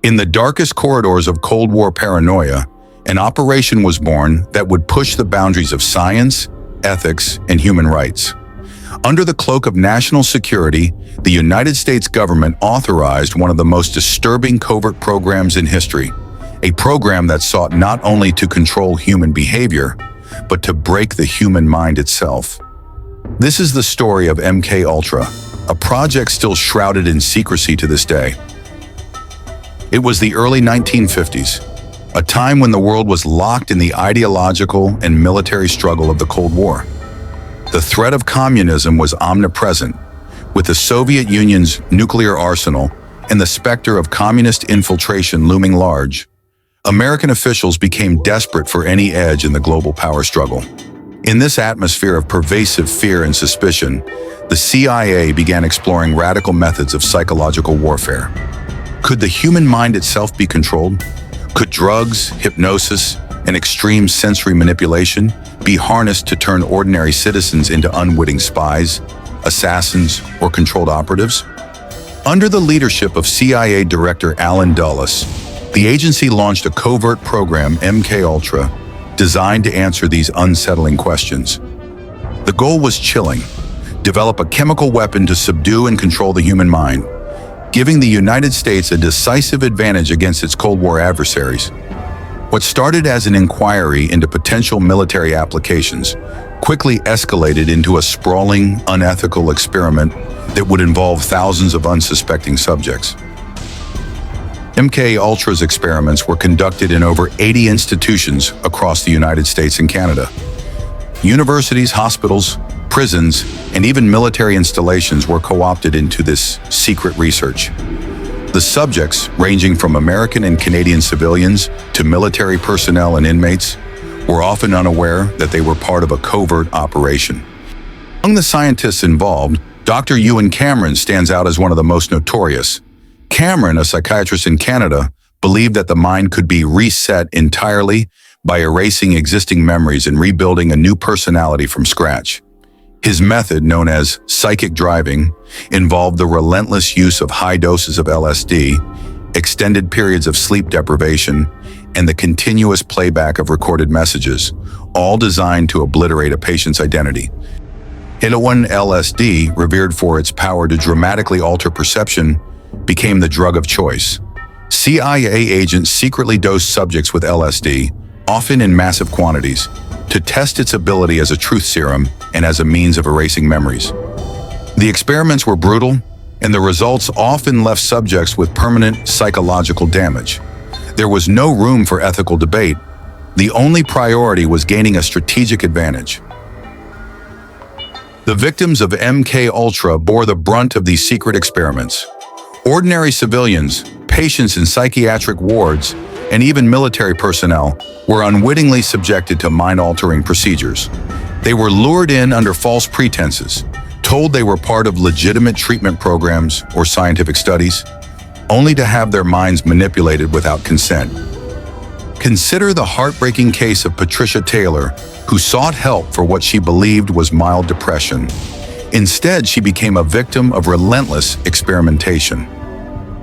In the darkest corridors of Cold War paranoia, an operation was born that would push the boundaries of science, ethics, and human rights. Under the cloak of national security, the United States government authorized one of the most disturbing covert programs in history, a program that sought not only to control human behavior, but to break the human mind itself. This is the story of MK-Ultra, a project still shrouded in secrecy to this day. It was the early 1950s, a time when the world was locked in the ideological and military struggle of the Cold War. The threat of communism was omnipresent, with the Soviet Union's nuclear arsenal and the specter of communist infiltration looming large. American officials became desperate for any edge in the global power struggle. In this atmosphere of pervasive fear and suspicion, the CIA began exploring radical methods of psychological warfare. Could the human mind itself be controlled? Could drugs, hypnosis, and extreme sensory manipulation be harnessed to turn ordinary citizens into unwitting spies, assassins, or controlled operatives? Under the leadership of CIA Director Allen Dulles, the agency launched a covert program, MK-Ultra, designed to answer these unsettling questions. The goal was chilling: develop a chemical weapon to subdue and control the human mind, giving the United States a decisive advantage against its Cold War adversaries. What started as an inquiry into potential military applications quickly escalated into a sprawling, unethical experiment that would involve thousands of unsuspecting subjects. MK-Ultra's experiments were conducted in over 80 institutions across the United States and Canada. Universities, hospitals, prisons, and even military installations were co-opted into this secret research. The subjects, ranging from American and Canadian civilians to military personnel and inmates, were often unaware that they were part of a covert operation. Among the scientists involved, Dr. Ewan Cameron stands out as one of the most notorious. Cameron, a psychiatrist in Canada, believed that the mind could be reset entirely by erasing existing memories and rebuilding a new personality from scratch. His method, known as psychic driving, involved the relentless use of high doses of LSD, extended periods of sleep deprivation, and the continuous playback of recorded messages, all designed to obliterate a patient's identity. LSD, revered for its power to dramatically alter perception, became the drug of choice. CIA agents secretly dosed subjects with LSD, often in massive quantities, to test its ability as a truth serum and as a means of erasing memories. The experiments were brutal, and the results often left subjects with permanent psychological damage. There was no room for ethical debate. The only priority was gaining a strategic advantage. The victims of MK-Ultra bore the brunt of these secret experiments. Ordinary civilians, patients in psychiatric wards, and even military personnel were unwittingly subjected to mind-altering procedures. They were lured in under false pretenses, told they were part of legitimate treatment programs or scientific studies, only to have their minds manipulated without consent. Consider the heartbreaking case of Patricia Taylor, who sought help for what she believed was mild depression. Instead, she became a victim of relentless experimentation.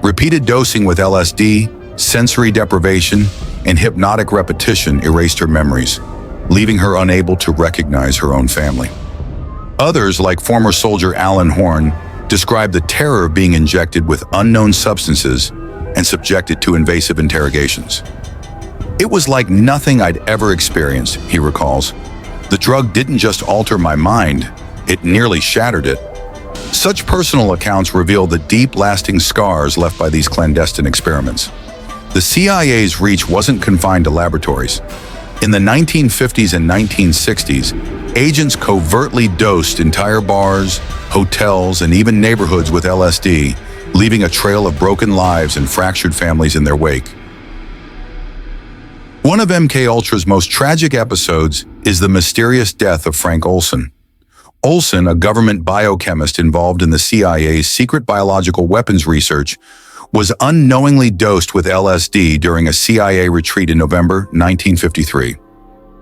Repeated dosing with LSD, sensory deprivation, and hypnotic repetition erased her memories, leaving her unable to recognize her own family. Others, like former soldier Alan Horn, described the terror of being injected with unknown substances and subjected to invasive interrogations. "It was like nothing I'd ever experienced," he recalls. "The drug didn't just alter my mind, it nearly shattered it." Such personal accounts reveal the deep, lasting scars left by these clandestine experiments. The CIA's reach wasn't confined to laboratories. In the 1950s and 1960s, agents covertly dosed entire bars, hotels, and even neighborhoods with LSD, leaving a trail of broken lives and fractured families in their wake. One of MK-Ultra's most tragic episodes is the mysterious death of Frank Olson. Olson, a government biochemist involved in the CIA's secret biological weapons research, was unknowingly dosed with LSD during a CIA retreat in November 1953.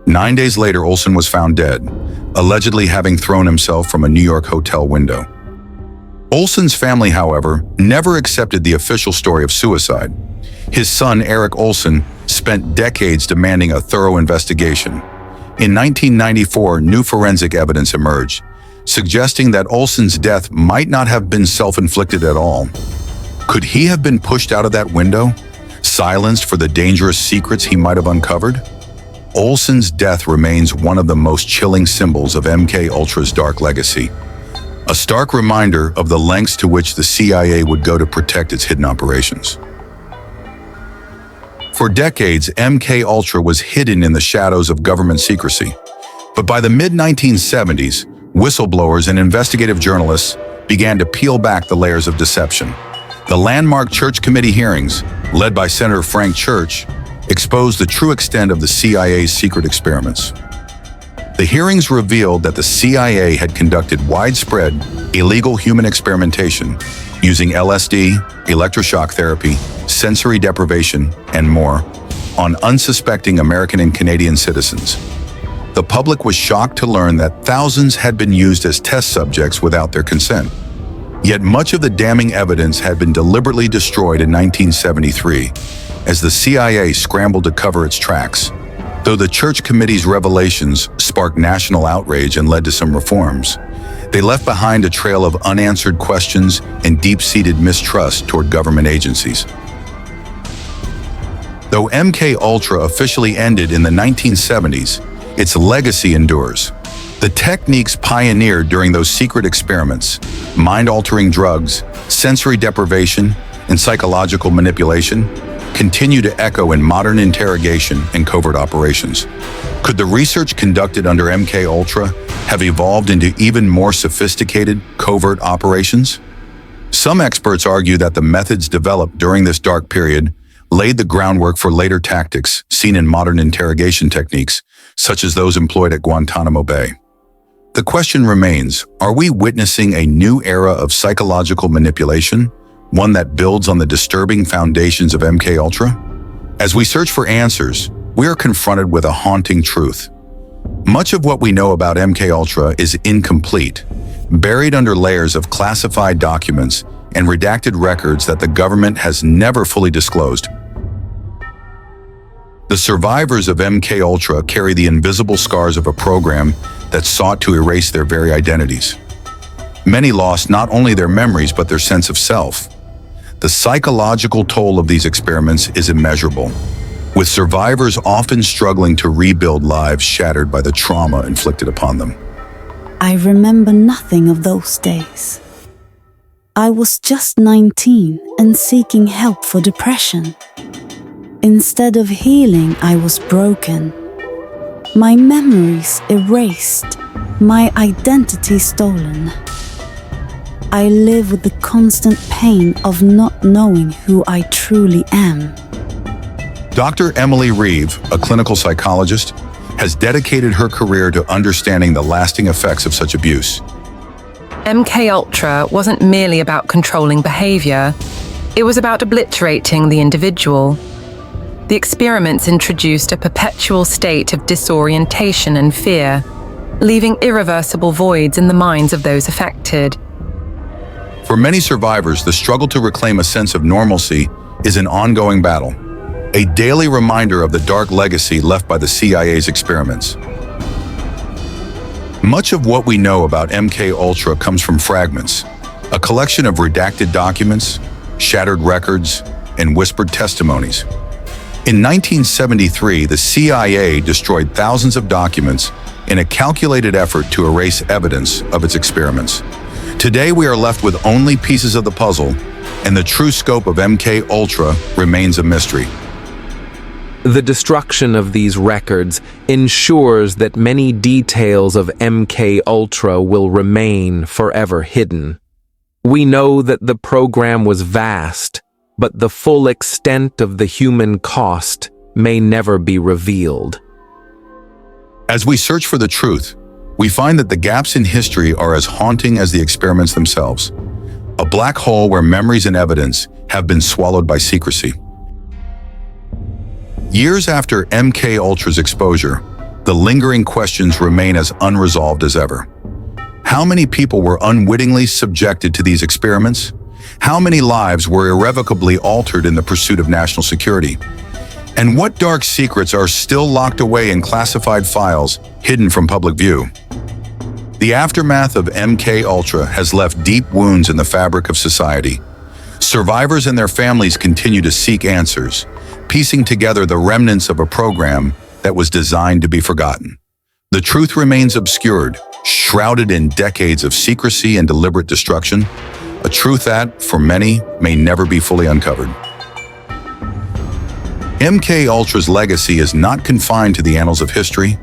9 days later, Olson was found dead, allegedly having thrown himself from a New York hotel window. Olson's family, however, never accepted the official story of suicide. His son, Eric Olson, spent decades demanding a thorough investigation. In 1994, new forensic evidence emerged, suggesting that Olson's death might not have been self-inflicted at all. Could he have been pushed out of that window, silenced for the dangerous secrets he might have uncovered? Olson's death remains one of the most chilling symbols of MKUltra's dark legacy, a stark reminder of the lengths to which the CIA would go to protect its hidden operations. For decades, MKUltra was hidden in the shadows of government secrecy. But by the mid-1970s, whistleblowers and investigative journalists began to peel back the layers of deception. The landmark Church Committee hearings, led by Senator Frank Church, exposed the true extent of the CIA's secret experiments. The hearings revealed that the CIA had conducted widespread, illegal human experimentation using LSD, electroshock therapy, sensory deprivation, and more on unsuspecting American and Canadian citizens. The public was shocked to learn that thousands had been used as test subjects without their consent. Yet much of the damning evidence had been deliberately destroyed in 1973 as the CIA scrambled to cover its tracks. Though the Church Committee's revelations sparked national outrage and led to some reforms, they left behind a trail of unanswered questions and deep-seated mistrust toward government agencies. Though MKUltra officially ended in the 1970s, its legacy endures. The techniques pioneered during those secret experiments, mind-altering drugs, sensory deprivation, and psychological manipulation, continue to echo in modern interrogation and covert operations. Could the research conducted under MKUltra have evolved into even more sophisticated covert operations? Some experts argue that the methods developed during this dark period laid the groundwork for later tactics seen in modern interrogation techniques, such as those employed at Guantanamo Bay. The question remains, are we witnessing a new era of psychological manipulation, one that builds on the disturbing foundations of MKUltra? As we search for answers, we are confronted with a haunting truth. Much of what we know about MKUltra is incomplete, buried under layers of classified documents and redacted records that the government has never fully disclosed. The survivors of MKUltra carry the invisible scars of a program that sought to erase their very identities. Many lost not only their memories but their sense of self. The psychological toll of these experiments is immeasurable, with survivors often struggling to rebuild lives shattered by the trauma inflicted upon them. I remember nothing of those days. I was just 19 and seeking help for depression. Instead of healing, I was broken. My memories erased, my identity stolen. I live with the constant pain of not knowing who I truly am. Dr. Emily Reeve, a clinical psychologist, has dedicated her career to understanding the lasting effects of such abuse. MKUltra wasn't merely about controlling behavior, it was about obliterating the individual. The experiments introduced a perpetual state of disorientation and fear, leaving irreversible voids in the minds of those affected. For many survivors, the struggle to reclaim a sense of normalcy is an ongoing battle, a daily reminder of the dark legacy left by the CIA's experiments. Much of what we know about MKUltra comes from fragments, a collection of redacted documents, shattered records, and whispered testimonies. In 1973, the CIA destroyed thousands of documents in a calculated effort to erase evidence of its experiments. Today, we are left with only pieces of the puzzle, and the true scope of MKUltra remains a mystery. The destruction of these records ensures that many details of MKUltra will remain forever hidden. We know that the program was vast, but the full extent of the human cost may never be revealed. As we search for the truth, we find that the gaps in history are as haunting as the experiments themselves, a black hole where memories and evidence have been swallowed by secrecy. Years after MKUltra's exposure, the lingering questions remain as unresolved as ever. How many people were unwittingly subjected to these experiments? How many lives were irrevocably altered in the pursuit of national security? And what dark secrets are still locked away in classified files hidden from public view? The aftermath of MK Ultra has left deep wounds in the fabric of society. Survivors and their families continue to seek answers, piecing together the remnants of a program that was designed to be forgotten. The truth remains obscured, shrouded in decades of secrecy and deliberate destruction, a truth that, for many, may never be fully uncovered. MK Ultra's legacy is not confined to the annals of history.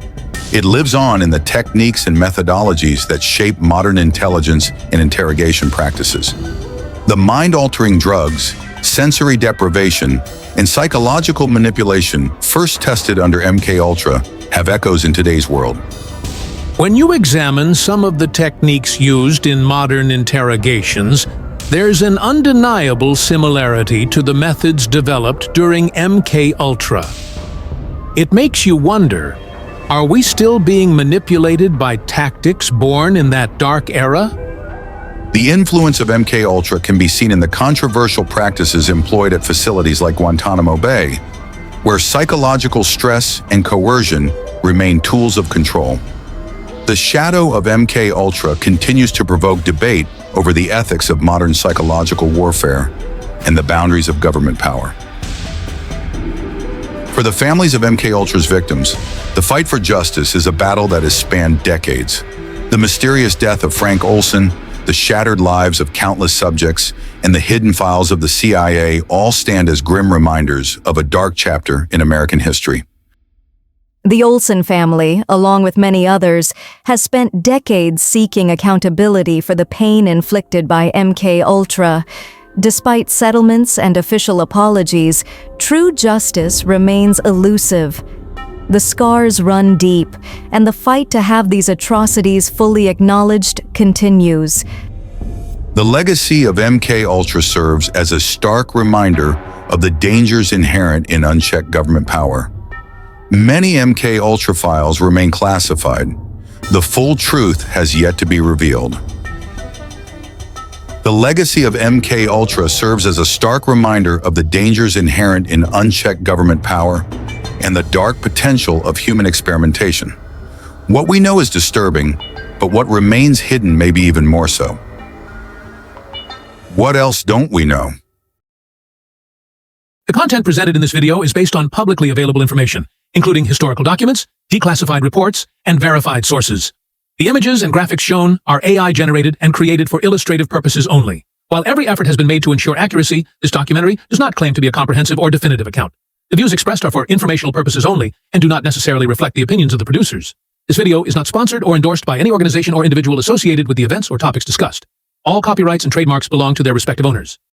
It lives on in the techniques and methodologies that shape modern intelligence and interrogation practices. The mind-altering drugs, sensory deprivation, and psychological manipulation first tested under MK Ultra have echoes in today's world. When you examine some of the techniques used in modern interrogations, there's an undeniable similarity to the methods developed during MK Ultra. It makes you wonder, are we still being manipulated by tactics born in that dark era? The influence of MK Ultra can be seen in the controversial practices employed at facilities like Guantanamo Bay, where psychological stress and coercion remain tools of control. The shadow of MK Ultra continues to provoke debate over the ethics of modern psychological warfare and the boundaries of government power. For the families of MK Ultra's victims, the fight for justice is a battle that has spanned decades. The mysterious death of Frank Olson, the shattered lives of countless subjects, and the hidden files of the CIA all stand as grim reminders of a dark chapter in American history. The Olson family, along with many others, has spent decades seeking accountability for the pain inflicted by MK Ultra. Despite settlements and official apologies, true justice remains elusive. The scars run deep, and the fight to have these atrocities fully acknowledged continues. The legacy of MK Ultra serves as a stark reminder of the dangers inherent in unchecked government power. Many MK Ultra files remain classified. The full truth has yet to be revealed. The legacy of MK Ultra serves as a stark reminder of the dangers inherent in unchecked government power and the dark potential of human experimentation. What we know is disturbing, but what remains hidden may be even more so. What else don't we know? The content presented in this video is based on publicly available information, including historical documents, declassified reports, and verified sources. The images and graphics shown are AI-generated and created for illustrative purposes only. While every effort has been made to ensure accuracy, this documentary does not claim to be a comprehensive or definitive account. The views expressed are for informational purposes only and do not necessarily reflect the opinions of the producers. This video is not sponsored or endorsed by any organization or individual associated with the events or topics discussed. All copyrights and trademarks belong to their respective owners.